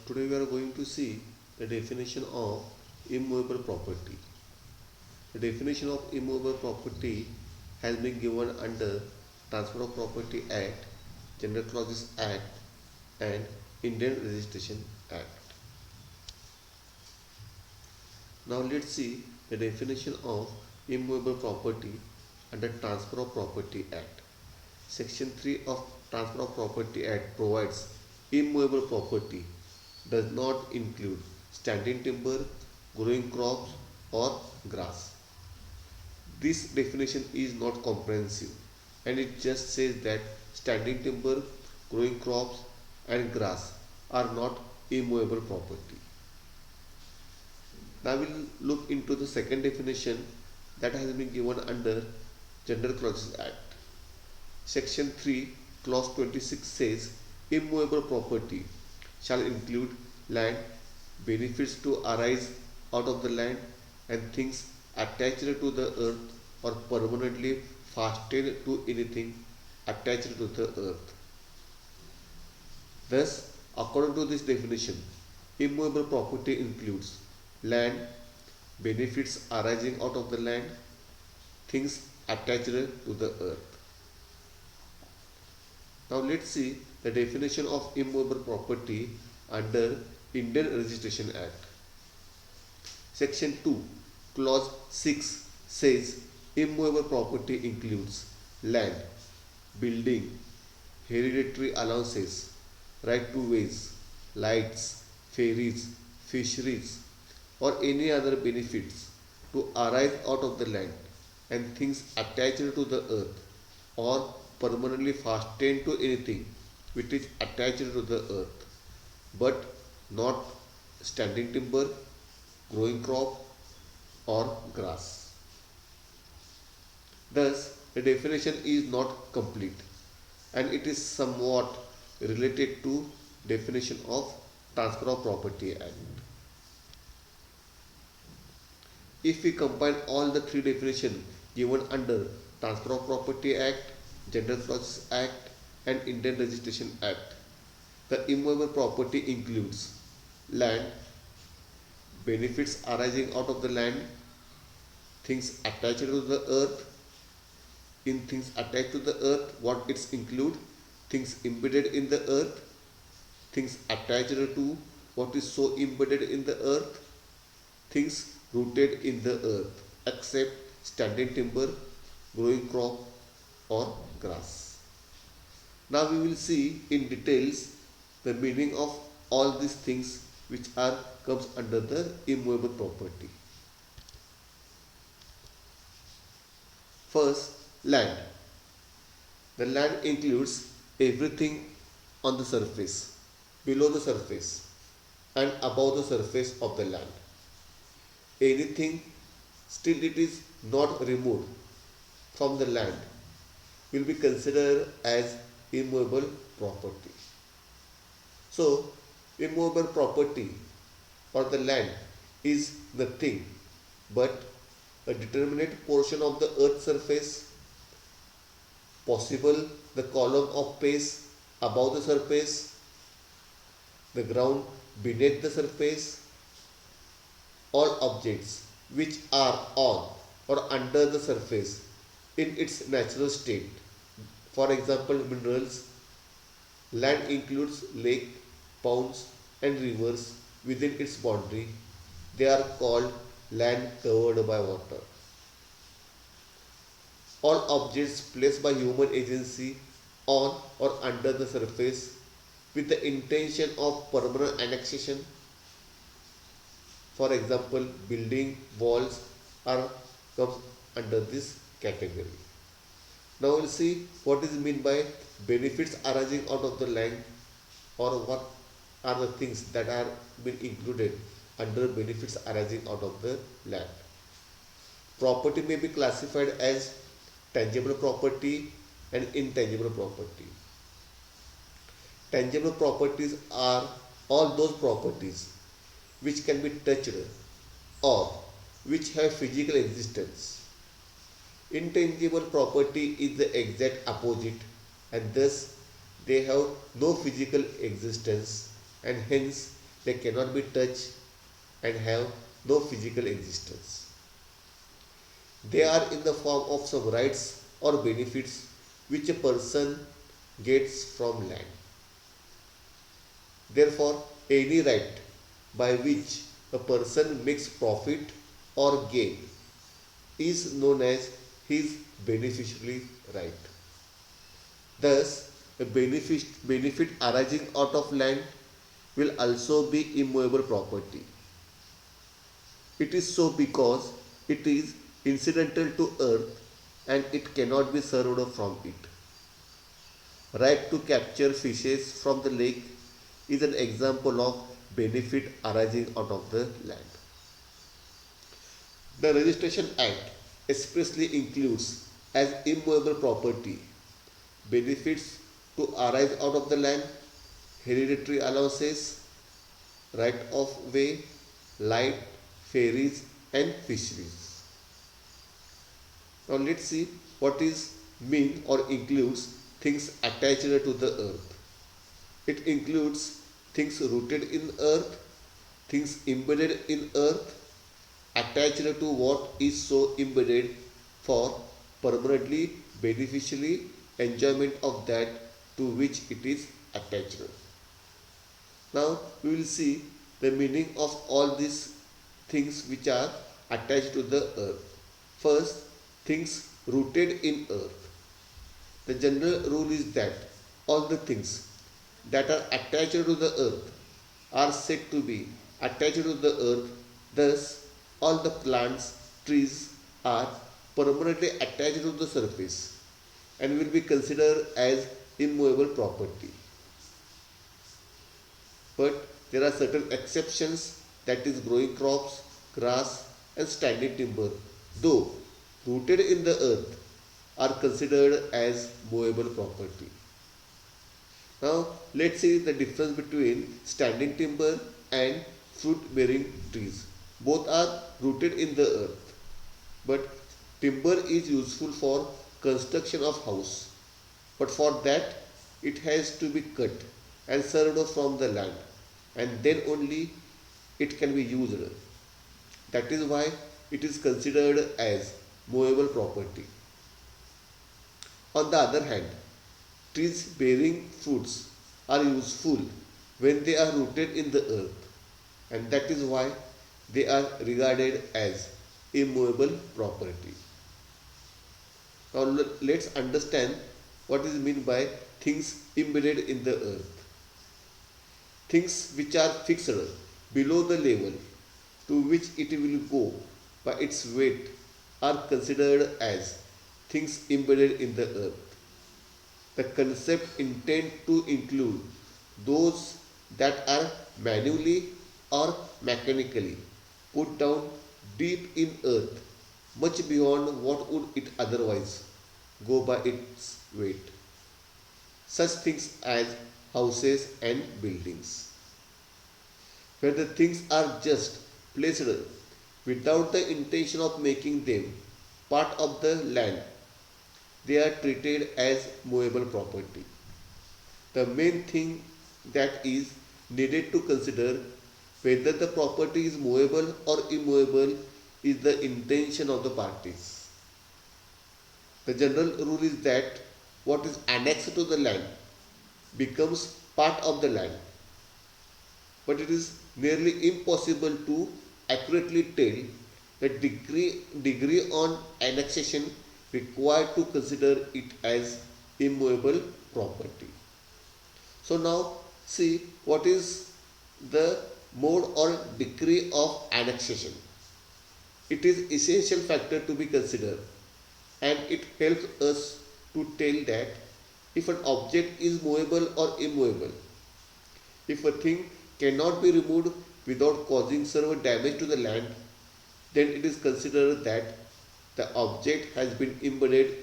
Today we are going to see the definition of immovable property. The definition of immovable property has been given under Transfer of Property Act, General Clauses Act and Indian Registration Act. Now let's see the definition of immovable property under Transfer of Property Act. Section 3 of Transfer of Property Act provides immovable property does not include standing timber, growing crops or grass. This definition is not comprehensive and it just says that standing timber, growing crops and grass are not immovable property. Now we'll look into the second definition that has been given under General Clauses Act. Section 3 clause 26 says immovable property shall include land, benefits to arise out of the land and things attached to the earth or permanently fastened to anything attached to the earth. Thus, according to this definition, immovable property includes land, benefits arising out of the land, things attached to the earth. Now let's see the definition of immovable property under Indian Registration Act. Section 2, clause 6 says immovable property includes land, building, hereditary allowances, right to ways, lights, ferries, fisheries, or any other benefits to arise out of the land and things attached to the earth or permanently fastened to anything which is attached to the earth, but not standing timber, growing crop or grass. Thus, the definition is not complete and it is somewhat related to definition of Transfer of Property Act. If we combine all the three definitions given under Transfer of Property Act, General Clauses Act and Indian Registration Act, the immovable property includes land, benefits arising out of the land, things attached to the earth. In things attached to the earth, what it's include? Things embedded in the earth, things attached to what is so embedded in the earth, things rooted in the earth except standing timber, growing crop or grass. Now we will see in details the meaning of all these things which are comes under the immovable property. First, land. The land includes everything on the surface, below the surface and above the surface of the land. Anything still it is not removed from the land will be considered as immovable property. So, immovable property for the land is nothing but a determinate portion of the earth's surface, possible the column of space above the surface, the ground beneath the surface, all objects which are on or under the surface in its natural state. For example, minerals. Land includes lake, ponds and rivers within its boundary. They are called land covered by water. All objects placed by human agency on or under the surface with the intention of permanent annexation. For example, building walls are comes under this category. Now we'll see what is meant by benefits arising out of the land or what are the things that are been included under benefits arising out of the land. Property may be classified as tangible property and intangible property. Tangible properties are all those properties which can be touched or which have physical existence. Intangible property is the exact opposite and thus they have no physical existence and hence they cannot be touched and have no physical existence. They are in the form of some rights or benefits which a person gets from land. Therefore, any right by which a person makes profit or gain is known as his beneficiary right. Thus, a benefit arising out of land will also be immovable property. It is so because it is incidental to earth and it cannot be served from it. Right to capture fishes from the lake is an example of benefit arising out of the land. The Registration Act expressly includes as immovable property benefits to arise out of the land, hereditary allowances, right of way, light, ferries, and fisheries. Now let's see what is mean or includes things attached to the earth. It includes things rooted in earth, things embedded in earth, attached to what is so embedded for permanently beneficially enjoyment of that to which it is attached. Now we will see the meaning of all these things which are attached to the earth. First, things rooted in earth. The general rule is that all the things that are attached to the earth are said to be attached to the earth. Thus, all the plants, trees are permanently attached to the surface and will be considered as immovable property. But there are certain exceptions, that is growing crops, grass and standing timber, though rooted in the earth, are considered as movable property. Now let's see the difference between standing timber and fruit bearing trees. Both are rooted in the earth, but timber is useful for construction of house, but for that it has to be cut and served from the land, and then only it can be used. That is why it is considered as movable property. On the other hand, trees bearing fruits are useful when they are rooted in the earth, and that is why they are regarded as immovable property. Now let's understand what is meant by things embedded in the earth. Things which are fixed below the level to which it will go by its weight are considered as things embedded in the earth. The concept intends to include those that are manually or mechanically put down deep in earth, much beyond what would it otherwise go by its weight. Such things as houses and buildings. Where the things are just placed without the intention of making them part of the land, they are treated as movable property. The main thing that is needed to consider whether the property is movable or immovable is the intention of the parties. The general rule is that what is annexed to the land becomes part of the land, but it is nearly impossible to accurately tell the degree on annexation required to consider it as immovable property. So now see what is the mode or degree of annexation. It is essential factor to be considered, and it helps us to tell that if an object is movable or immovable. If a thing cannot be removed without causing severe damage to the land, then it is considered that the object has been embedded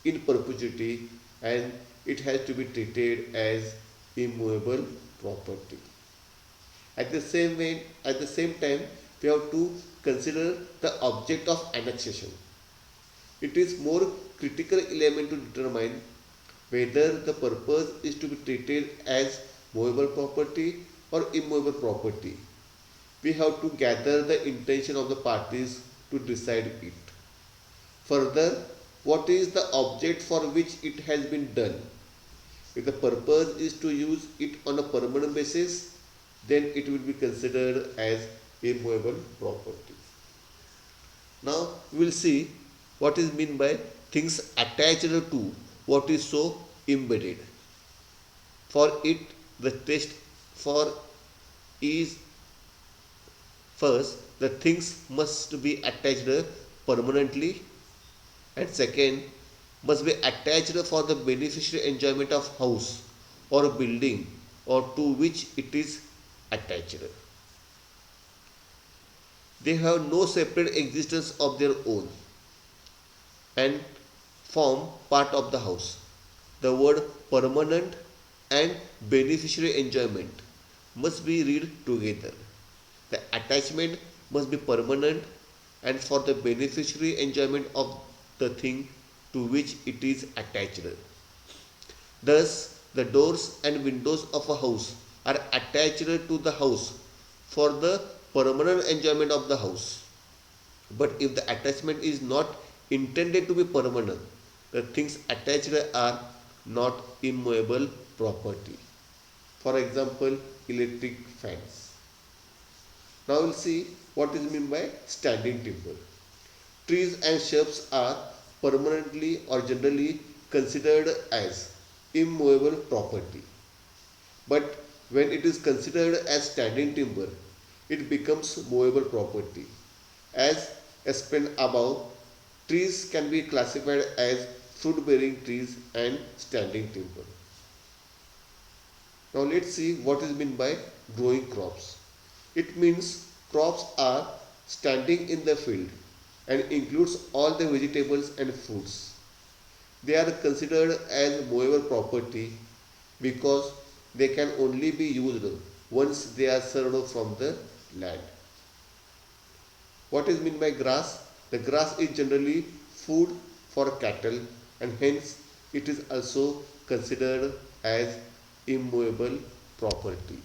in perpetuity and it has to be treated as immovable property. At the same time, we have to consider the object of annexation. It is more critical element to determine whether the purpose is to be treated as movable property or immovable property, we have to gather the intention of the parties to decide it. Further, what is the object for which it has been done? If the purpose is to use it on a permanent basis, then it will be considered as immovable property. Now we will see what is meant by things attached to what is so embedded. For it, the test for is first the things must be attached permanently, and second must be attached for the beneficial enjoyment of house or building or to which it is attached. They have no separate existence of their own and form part of the house. The word permanent and beneficiary enjoyment must be read together. The attachment must be permanent and for the beneficiary enjoyment of the thing to which it is attached. Thus, the doors and windows of a house are attached to the house for the permanent enjoyment of the house. But if the attachment is not intended to be permanent, the things attached are not immovable property. For example, electric fans. Now we'll see what is meant by standing timber. Trees and shrubs are permanently or generally considered as immovable property. But when it is considered as standing timber, it becomes movable property. As explained above, trees can be classified as fruit-bearing trees and standing timber. Now let's see what is meant by growing crops. It means crops are standing in the field and includes all the vegetables and fruits. They are considered as movable property because they can only be used once they are served from the land. What is meant by grass? The grass is generally food for cattle and hence it is also considered as immovable property.